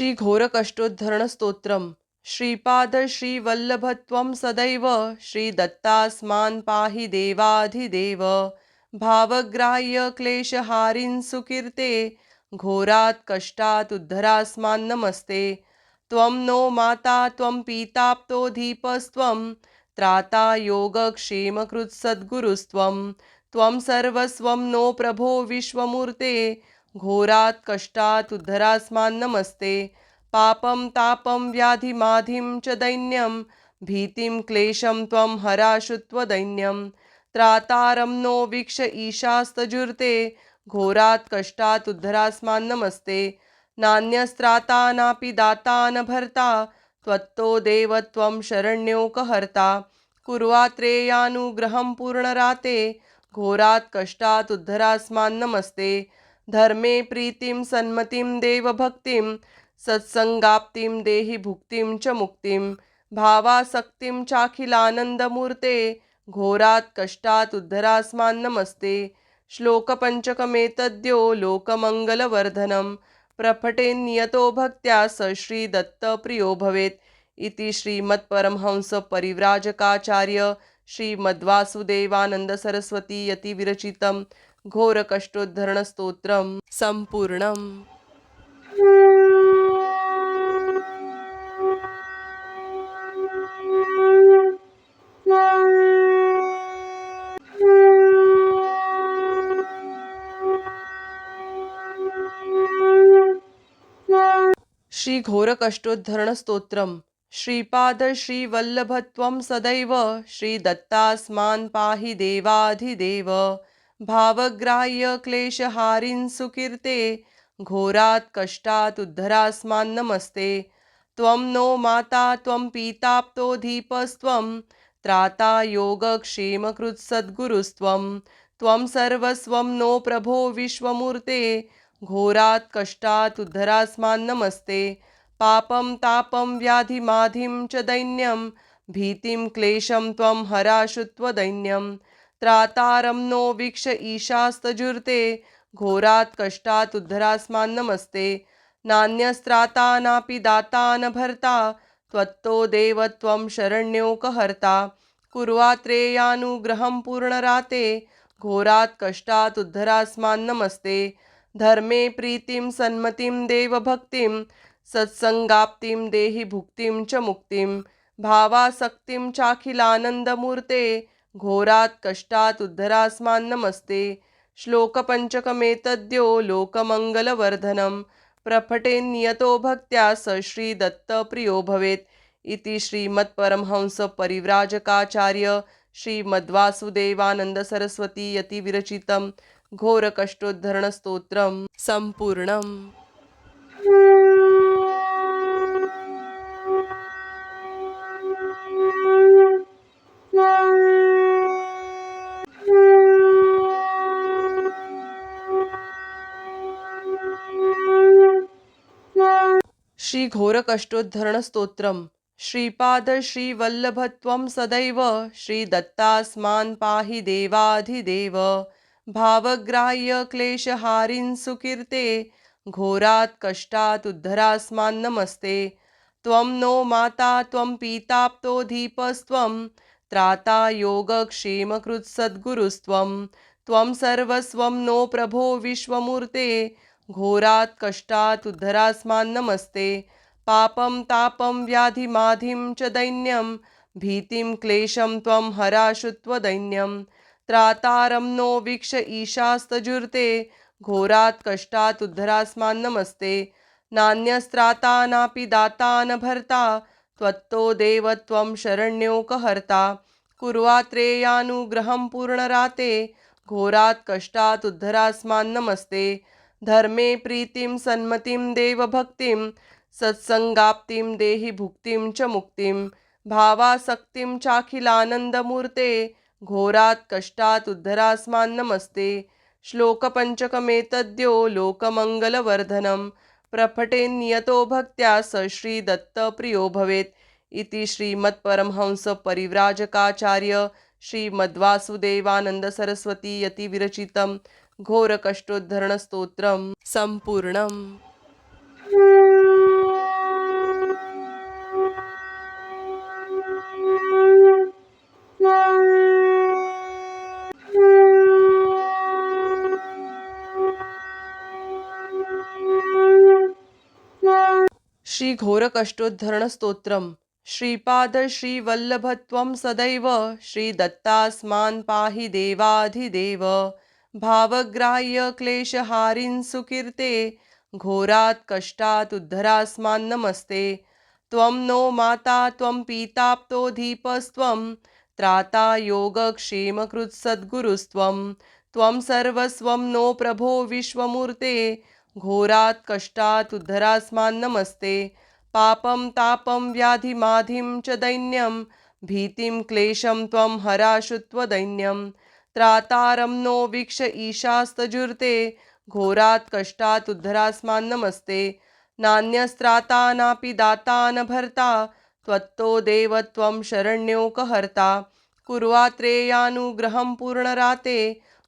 श्री घोरकष्टोद्धरण स्तोत्रम श्रीपाद श्रीवल्लभत्वं सदैव श्री दत्तास्मान् पाहि देवाधिदेव भावग्राह्य क्लेशहारिन् सुकीर्ते घोरात् कष्टात् उद्धरास्मान् नमस्ते त्वं नो माता त्वं पीताप्तोऽधीपस्त्वं त्राता योगक्षेमकृत् सद्गुरुस्त्वं त्वं सर्वस्वं नो प्रभो विश्वमूर्ते घोरात् कष्टात् उद्धरास्मान् नमस्ते पापं तापं व्याधिमाधिं च दैन्यं भीतिं क्लेशं त्वं हराशु त्वदैन्यं त्रातारं नो वीक्ष ईशास्तजुर्ते घोरात् कष्टात् उद्धरास्मान् नमस्ते नान्यस्त्राता नापि दाता न भर्ता त्वत्तो देव त्वं शरण्योकहर्ता कुर्वात्रेयानुग्रहं पूर्णराते घोरात् कष्टात् उद्धरास्मान् नमस्ते धर्मे प्रीतिं सन्मतिं देवभक्तिं सत्संगाप्तिं देहि भुक्तिं च मुक्तिं भावासक्तिं चाखिलानन्दमूर्ते घोरात् कष्टात् उद्धरास्मान् नमस्ते श्लोकपञ्चकमेतद्यो लोकमङ्गलवर्धनं प्रपठेन्नियतो भक्त्या स श्रीदत्तप्रियो भवेत् इति श्रीमत्परमहंस परिव्राजकाचार्य श्रीमद्वासुदेवानंद सरस्वती यति विरचितं घोरकष्टोद्धरण स्तोत्रम संपूर्णम। श्री घोरकष्टोद्धरण स्तोत्रम श्रीपाद श्रीवल्लभत्वं सदैव श्री दत्तास्मान् पाहि देवाधिदेव भावग्राह्य क्लेशहारिन् सुकीर्ते घोरात् कष्टात् उद्धरास्मान् नमस्ते त्वं नो माता त्वं पीताप्तोऽधीपस्त्वं त्राता योगक्षेमकृत् सद्गुरुस्त्वं त्वं सर्वस्वं नो प्रभो विश्वमूर्ते घोरात् कष्टात् उद्धरास्मान् नमस्ते पापं तापं व्याधिमाधिं च दैन्यं भीतिं क्लेशं त्वं हराशु त्वदैन्यं त्रातारं नो वीक्ष ईशास्तजुर्ते घोरात् कष्टात् उद्धरास्मान् नमस्ते नान्यस्त्राता नापि दाता न भर्ता त्वत्तो देव त्वं शरण्योकहर्ता कुर्वात्रेयानुग्रहं पूर्णराते घोरात् कष्टात् उद्धरास्मान् नमस्ते धर्मे प्रीतिं सन्मतिं देवभक्तिं सत्संगाप्तिं देहि भुक्तिं च मुक्तिं भावासक्तिं चाखिलानन्दमूर्ते घोरात् कष्टात् उद्धरास्मान् नमस्ते श्लोकपञ्चकमेतद्यो लोकमङ्गलवर्धनं प्रपठेन्नियतो भक्त्या स श्रीदत्तप्रियो भवेत् इति श्रीमत्परमहंस परिव्राजकाचार्य श्रीमद्वासुदेवानंद सरस्वती यति विरचितं घोरकष्टोद्धरण स्तोत्रम संपूर्णम। श्री घोरकष्टोद्धरण स्तोत्रम श्रीपाद श्रीवल्लभत्वं सदैव श्री दत्तास्मान् पाहि देवाधिदेव भावग्राह्य क्लेशहारिन् सुकीर्ते घोरात् कष्टात् उद्धरास्मान् नमस्ते त्वं नो माता त्वं पीताप्तोऽधीपस्त्वं त्राता योगक्षेमकृत् सद्गुरुस्त्वं त्वं सर्वस्वं नो प्रभो विश्वमूर्ते घोरात् कष्टात् उद्धरास्मान् नमस्ते पापं तापं व्याधिमाधिं च दैन्यं भीतिं क्लेशं त्वं हराशु त्वदैन्यं त्रातारं नो वीक्ष ईशास्तजुर्ते घोरात् कष्टात् उद्धरास्मान् नमस्ते नान्यस्त्राता नापि दाता न भर्ता त्वत्तो देव त्वं शरण्योकहर्ता कुर्वात्रेयानुग्रहं पूर्णराते घोरात् कष्टात् उद्धरास्मान् नमस्ते धर्मे प्रीतिं सन्मतिं देवभक्तिं सत्संगाप्तिं देहि भुक्तिं च मुक्तिं भावासक्तिं चाखिलानन्दमूर्ते घोरात् कष्टात् उद्धरास्मान् नमस्ते श्लोकपञ्चकमेतद्यो लोकमङ्गलवर्धनं प्रपठेन्नियतो भक्त्या स श्रीदत्तप्रियो भवेत् इति श्रीमत्परमहंस परिव्राजकाचार्य श्रीमद्वासुदेवानंद सरस्वती यति विरचितं घोरकष्टोद्धरण स्तोत्रम संपूर्णम। श्री घोरकष्टोद्धरण स्तोत्रम श्रीपाद श्रीवल्लभत्वं सदैव श्री दत्तास्मान् पाहि देवाधिदेव भावग्राह्य क्लेशहारिन् सुकीर्ते घोरात् कष्टात् उद्धरास्मान् नमस्ते त्वं नो माता त्वं पीताप्तोऽधीपस्त्वं त्राता योगक्षेमकृत् सद्गुरुस्त्वं त्वं सर्वस्वं नो प्रभो विश्वमूर्ते घोरात् कष्टात् उद्धरास्मान् नमस्ते पापं तापं व्याधिमाधिं च दैन्यं भीतिं क्लेशं त्वं हराशु त्वदैन्यं त्रातारं नो वीक्ष ईशास्तजुर्ते घोरात् कष्टात् उद्धरास्मान् नमस्ते नान्यस्त्राता नापि दाता न भर्ता त्वत्तो देव त्वं शरण्योकहर्ता कुर्वात्रेयानुग्रहं पूर्णराते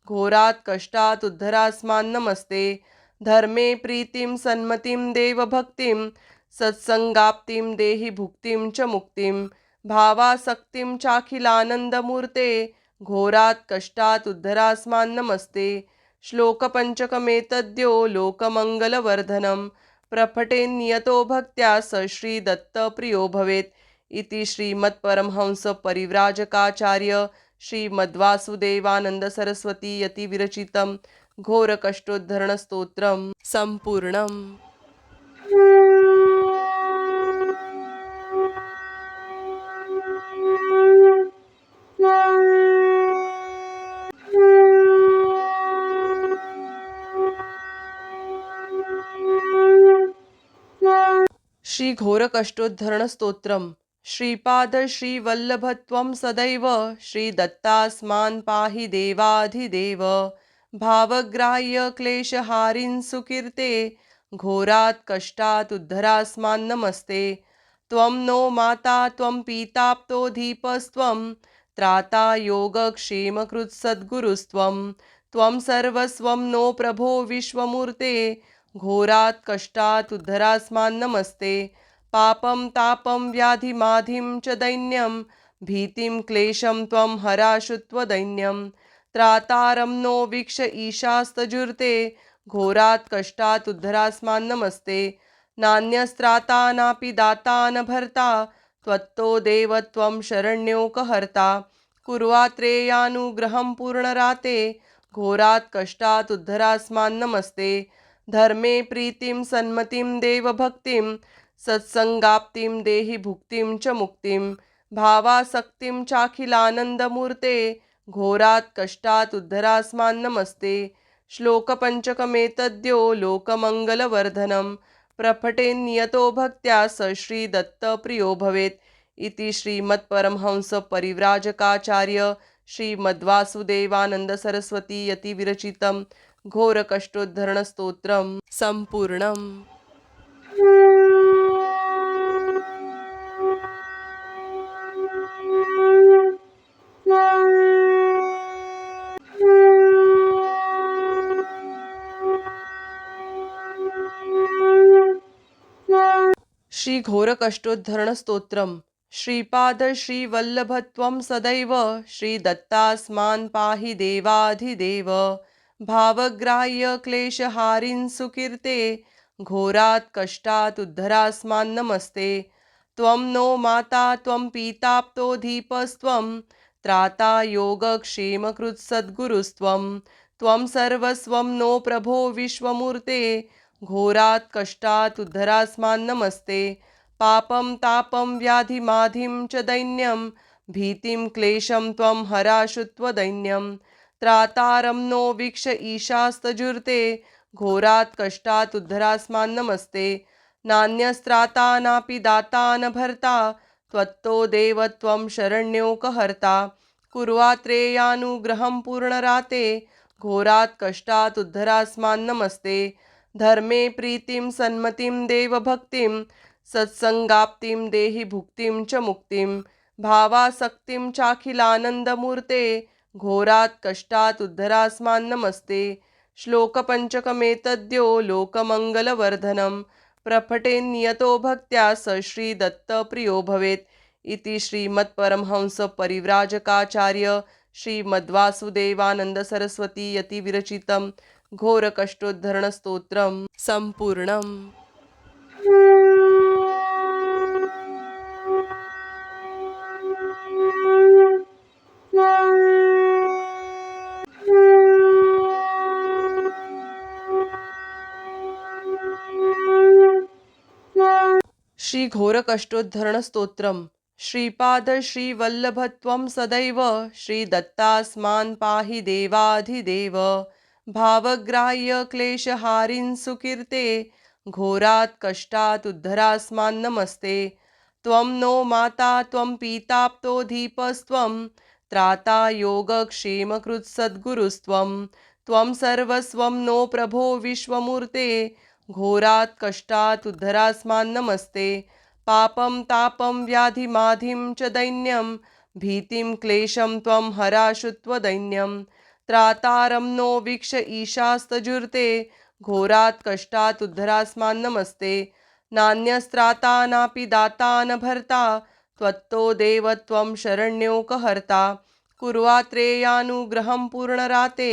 घोरात् कष्टात् उद्धरास्मान् नमस्ते धर्मे प्रीतिं सन्मतिं देवभक्तिं सत्संगाप्तिं देहि भुक्तिं च मुक्तिं भावासक्तिं चाखिलानन्दमूर्ते घोरात् कष्टात् उद्धरास्मान् नमस्ते श्लोकपञ्चकमेतद्यो लोकमङ्गलवर्धनं प्रपठेन्नियतो भक्त्या स श्रीदत्तप्रियो भवेत् इति श्रीमत्परमहंसपरिव्राजकाचार्य श्रीमद्वासुदेवानंद सरस्वती यति विरचितं घोरकष्टोद्धरणस्तोत्रं सम्पूर्णम्। श्री घोरकष्टोद्धरण स्तोत्रम श्रीपाद श्रीवल्लभत्वं सदैव श्री दत्तास्मान् पाहि देवाधिदेव भावग्राह्य क्लेशहारिन् सुकीर्ते घोरात् कष्टात् उद्धरास्मान् नमस्ते त्वं नो माता त्वं पीताप्तोऽधीपस्त्वं त्राता योगक्षेमकृत् सद्गुरुस्त्वं त्वं सर्वस्वं नो प्रभो विश्वमूर्ते घोरात् कष्टात् उद्धरास्मान् नमस्ते पापं तापं व्याधिमाधिं च दैन्यं भीतिं क्लेशं त्वं हराशु त्वदैन्यं त्रातारं नो वीक्ष ईशास्तजुर्ते घोरात् कष्टात् उद्धरास्मान् नमस्ते नान्यस्त्राता नापि दाता न भर्ता त्वत्तो देव त्वं शरण्योकहर्ता कुर्वात्रेयानुग्रहं पूर्णराते घोरात् कष्टात् उद्धरास्मान् नमस्ते धर्मे प्रीतिं सन्मतिं देवभक्तिं सत्संगाप्तिं देहि भुक्तिं च मुक्तिं भावासक्तिं चाखिलानन्दमूर्ते घोरात् कष्टात् उद्धरास्मान् नमस्ते श्लोकपञ्चकमेतद्यो लोकमङ्गलवर्धनं प्रपठेन्नियतो भक्त्या स श्रीदत्तप्रियो भवेत् इति श्रीमत्परमहंसपरिव्राजकाचार्य श्रीमद्वासुदेवानंद सरस्वती यति विरचितं घोरकष्टोद्धरणस्तोत्रं सम्पूर्णम्। श्री घोरकष्टोद्धरण स्तोत्रम श्रीपाद श्रीवल्लभत्वं सदैव श्री दत्तास्मान् पाहि देवाधिदेव भावग्राह्य क्लेशहारिन् सुकीर्ते घोरात् कष्टात् उद्धरास्मान् नमस्ते त्वं नो माता त्वं पीताप्तोऽधीपस्त्वं त्राता योगक्षेमकृत् सद्गुरुस्त्वं त्वं सर्वस्वं नो प्रभो विश्वमूर्ते घोरात् कष्टात् उद्धरास्मान् नमस्ते पापं तापं व्याधिमाधिं च दैन्यं भीतिं क्लेशं त्वं हराशु त्वदैन्यं त्रातारं नो वीक्ष ईशास्तजुर्ते घोरात् कष्टात् उद्धरास्मान् नमस्ते नान्यस्त्राता नापि दाता न भर्ता त्वत्तो देव त्वं शरण्योकहर्ता कुर्वात्रेयानुग्रहं पूर्णराते घोरात् कष्टात् उद्धरास्मान् नमस्ते धर्मे प्रीतिं सन्मतिं देवभक्तिं सत्संगाप्तिं देहि भुक्तिं च मुक्तिं भावासक्तिं चाखिलानन्दमूर्ते घोरात् कष्टात् उद्धरास्मान् नमस्ते श्लोकपञ्चकमेतद्यो लोकमङ्गलवर्धनं प्रपठेन्नियतो भक्त्या स श्रीदत्तप्रियो भवेत् इति श्रीमत्परमहंसपरिव्राजकाचार्य श्रीमद्वासुदेवानंद सरस्वती यति विरचितं घोरकष्टोद्धरणस्तोत्रं सम्पूर्णम्। श्री घोरकष्टोद्धरण स्तोत्रम श्रीपाद श्रीवल्लभत्वं सदैव श्री दत्तास्मान् पाहि देवाधिदेव भावग्राह्य क्लेशहारिन् सुकीर्ते घोरात् कष्टात् उद्धरास्मान् नमस्ते त्वं नो माता त्वं पीताप्तो दीपस्त्वं त्राता योगक्षेमकृत् सद्गुरुस्त्वं त्वं सर्वस्वं नो प्रभो विश्वमूर्ते घोरात् कष्टात् उद्धरास्मान् नमस्ते पापं तापं व्याधिमाधिं च दैन्यं भीतिं क्लेशं त्वं हराशु त्वदैन्यं त्रातारं नो वीक्ष ईशास्तजुर्ते घोरात् कष्टात् उद्धरास्मान् नमस्ते नान्यस्त्राता नापि दाता न भर्ता त्वत्तो देव त्वं शरण्योकहर्ता कुर्वात्रेयानुग्रहं पूर्णराते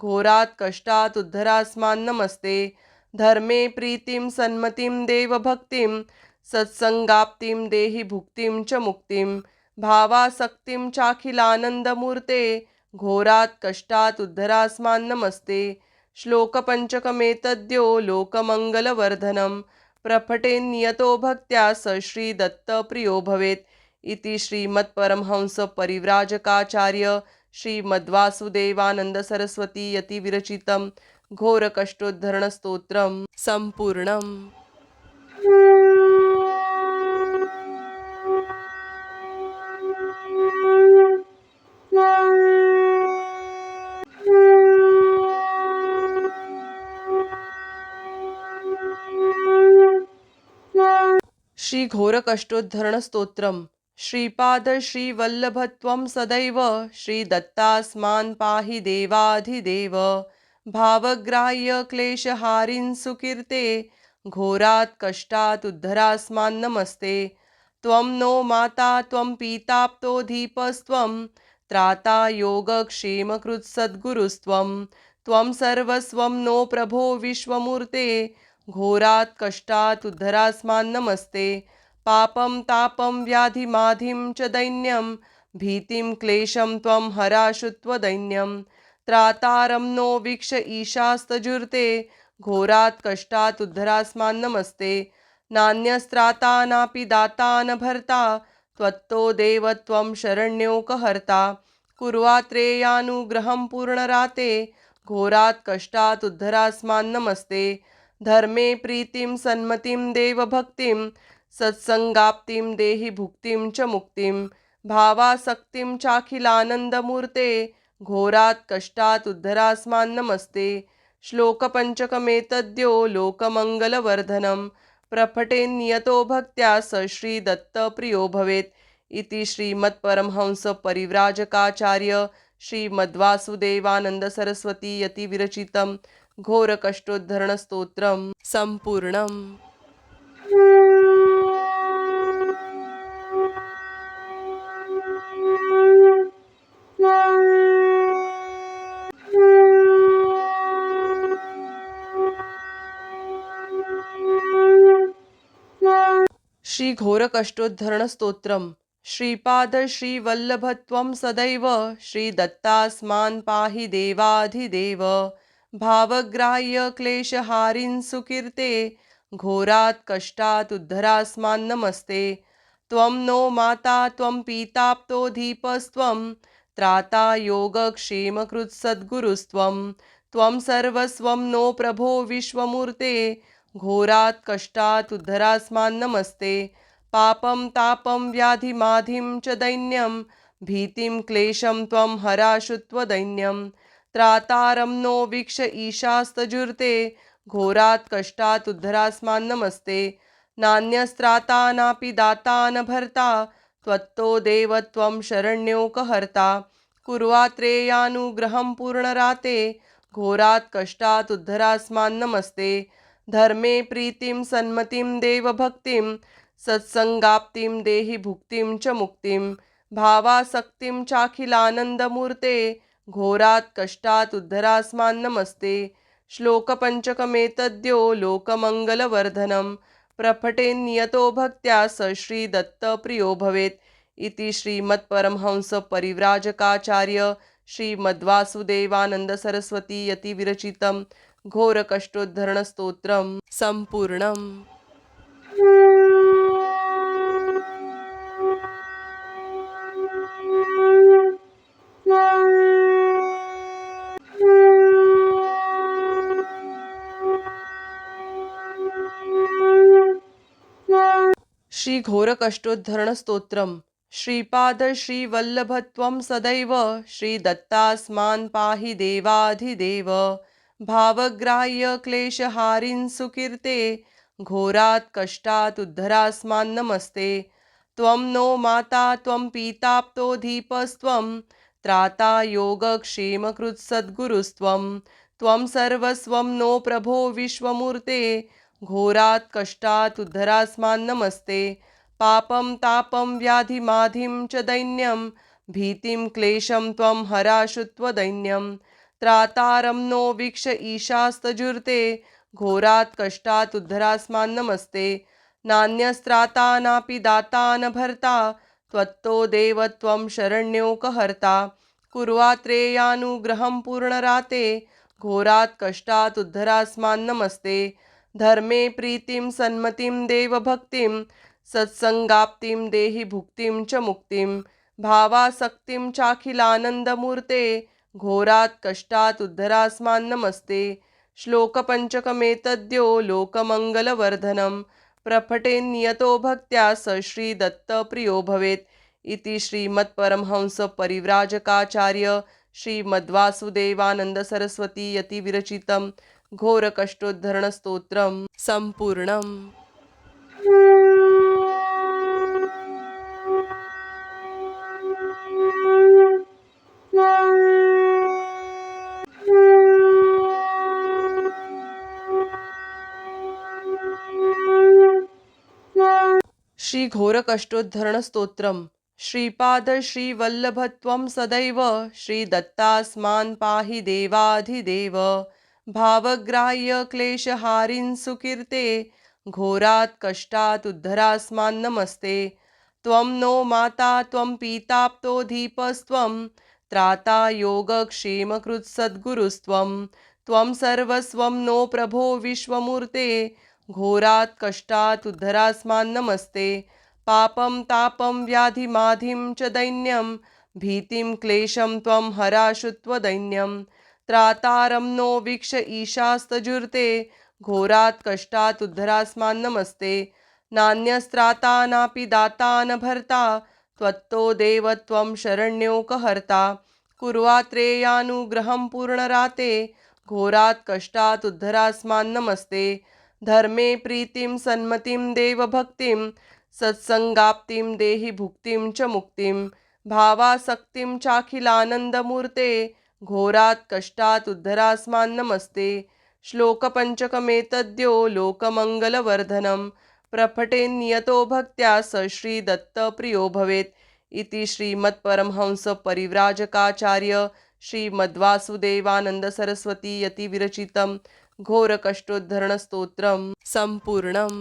घोरात् कष्टात् उद्धरास्मान् नमस्ते धर्मे प्रीतिं सन्मतिं देवभक्तिं सत्संगाप्तिं देहि भुक्तिं च मुक्तिं भावासक्तिं चाखिलानन्दमूर्ते घोरात् कष्टात् उद्धरास्मान् नमस्ते श्लोकपञ्चकमेतद्यो लोकमङ्गलवर्धनं प्रपठेन्नियतो भक्त्या स श्रीदत्तप्रियो भवेत् इति श्रीमत्परमहंसपरिव्राजकाचार्य श्रीमद्वासुदेवानंद सरस्वती यति विरचितं घोरकष्टोद्धरणस्तोत्रं सम्पूर्णम्। श्री घोरकष्टोद्धरण स्तोत्रम श्रीपाद श्रीवल्लभत्वं सदैव श्री दत्तास्मान् पाहि देवाधिदेव भावग्राह्य क्लेशहारिन् सुकीर्ते घोरात् कष्टात् उद्धरास्मान् नमस्ते त्वं नो माता त्वं पीताप्तो दीपस्त्वं त्राता योगक्षेमकृत् सद्गुरुस्त्वं त्वं सर्वस्वं नो प्रभो विश्वमूर्ते घोरात् कष्टात् उद्धरास्मान् नमस्ते पापं तापं व्याधिमाधिं च दैन्यं भीतिं क्लेशं त्वं हराशु त्वदैन्यं त्रातारं नो वीक्ष ईशास्तजुर्ते घोरात् कष्टात् उद्धरास्मान् नमस्ते नान्यस्त्राता नापि दाता न भर्ता त्वत्तो देव त्वं शरण्योकहर्ता कुर्वात्रेयानुग्रहं पूर्णराते घोरात् कष्टात् उद्धरास्मान् नमस्ते धर्मे प्रीतिं सन्मतिं देवभक्तिं सत्संगाप्तिं देहि भुक्तिं च मुक्तिं भावासक्तिं चाखिलानन्दमूर्ते घोरात् कष्टात् उद्धरास्मान् नमस्ते श्लोकपञ्चकमेतद्यो लोकमङ्गलवर्धनं प्रपठेन्नियतो भक्त्या स श्रीदत्तप्रियो भवेत् इति श्रीमत्परमहंसपरिव्राजकाचार्य श्रीमद्वासुदेवानंद सरस्वती यति विरचितं घोरकष्टोद्धरणस्तोत्रं सम्पूर्णम्। श्री घोरकष्टोद्धरण स्तोत्रम श्रीपाद श्रीवल्लभत्वं सदैव श्री दत्तास्मान् पाहि देवाधिदेव भावग्राह्य क्लेशहारिन् सुकीर्ते घोरात् कष्टात् उद्धरास्मान् नमस्ते त्वं नो माता त्वं पीताप्तो दीपस्त्वं त्राता योगक्षेमकृत् सद्गुरुस्त्वं त्वं सर्वस्वं नो प्रभो विश्वमूर्ते घोरात् कष्टात् उद्धरास्मान् नमस्ते पापं तापं व्याधिमाधिं च दैन्यं भीतिं क्लेशं त्वं हराशु त्वदैन्यं त्रातारं नो वीक्ष ईशास्तजुर्ते घोरात् कष्टात् उद्धरास्मान् नमस्ते नान्यस्त्राता नापि दाता न भर्ता त्वत्तो देव त्वं शरण्योकहर्ता कुर्वात्रेयानुग्रहं पूर्णराते घोरात् कष्टात् उद्धरास्मान् नमस्ते धर्मे प्रीतिं सन्मतिं देवभक्तिं सत्संगाप्तिं देहि भुक्तिं च मुक्तिं भावासक्तिं चाखिलानन्दमूर्ते घोरात् कष्टात् उद्धरास्मान् नमस्ते श्लोकपञ्चकमेतद्यो लोकमङ्गलवर्धनं प्रपठेन्नियतो भक्त्या स श्रीदत्तप्रियो भवेत् इति श्रीमत्परमहंसपरिव्राजकाचार्य श्रीमद्वासुदेवानंद सरस्वती यति विरचितं घोरकष्टोद्धरणस्तोत्रं सम्पूर्णम्। श्री घोरकष्टोद्धरण स्तोत्रम श्रीपाद श्रीवल्लभत्वं सदैव श्री दत्तास्मान् पाहि देवाधिदेव भावग्राह्य क्लेशहारिन् सुकीर्ते घोरात् कष्टात् उद्धरास्मान् नमस्ते त्वं नो माता त्वं पीताप्तो दीपस्त्वं त्राता योगक्षेमकृत् सद्गुरुस्त्वं त्वं सर्वस्वं नो प्रभो विश्वमूर्ते घोरात् कष्टात् उद्धरास्मान् नमस्ते पापं तापं व्याधिमाधिं च दैन्यं भीतिं क्लेशं त्वं हराशु त्वदैन्यं त्रातारं नो वीक्ष ईशास्तजुर्ते घोरात् कष्टात् उद्धरास्मान् नमस्ते नान्यस्त्राता नापि दाता न भर्ता त्वत्तो देव त्वं शरण्योकहर्ता कुर्वात्रेयानुग्रहं पूर्णराते घोरात् कष्टात् उद्धरास्मान् नमस्ते धर्मे प्रीतिं सन्मतिं देवभक्तिं सत्संगाप्तिं देहि भुक्तिं च मुक्तिं भावासक्तिं चाखिलानन्दमूर्ते घोरात् कष्टात् उद्धरास्मान् नमस्ते श्लोकपञ्चकमेतद्यो लोकमङ्गलवर्धनं प्रपठेन्नियतो भक्त्या स श्रीदत्तप्रियो भवेत् इति श्रीमत्परमहंसपरिव्राजकाचार्य श्रीमद्वासुदेवानन्दसरस्वती यतिविरचितं घोरकष्टोद्धरणस्तोत्रं सम्पूर्णम्। श्री घोरकष्टोद्धरण स्तोत्रम श्रीपाद श्रीवल्लभत्वं सदैव श्री दत्तास्मान् पाहि देवाधिदेव भावग्राह्य क्लेशहारिन् सुकीर्ते घोरात् कष्टात् उद्धरास्मान् नमस्ते त्वं नो माता त्वं पीताप्तो दीपस्त्वं त्राता योगक्षेमकृत् सद्गुरुस्त्वं त्वं सर्वस्वं नो प्रभो विश्वमूर्ते घोरात् कष्टात् उद्धरास्मान् नमस्ते पापं तापं व्याधिमाधिं च दैन्यं भीतिं क्लेशं त्वं हराशु त्वदैन्यं त्रातारं नो वीक्ष ईशास्तजुर्ते घोरात् कष्टात् उद्धरास्मान् नमस्ते नान्यस्त्राता नापि दाता न भर्ता त्वत्तो देव त्वं शरण्योकहर्ता कुर्वात्रेयानुग्रहं पूर्णराते घोरात् कष्टात् उद्धरास्मान् नमस्ते धर्मे प्रीतिं सन्मतिं देवभक्तिं सत्संगाप्तिं देहि भुक्तिं च मुक्तिं भावासक्तिं चाखिलानन्दमूर्ते घोरात् कष्टात् उद्धरास्मान् नमस्ते श्लोकपञ्चकमेतद्यो लोकमङ्गलवर्धनं प्रपठेन्नियतो भक्त्या स श्रीदत्तप्रियो भवेत् इति श्रीमत्परमहंसपरिव्राजकाचार्य श्रीमद्वासुदेवानन्दसरस्वती यतिविरचितं घोरकष्टोद्धरणस्तोत्रं सम्पूर्णम्।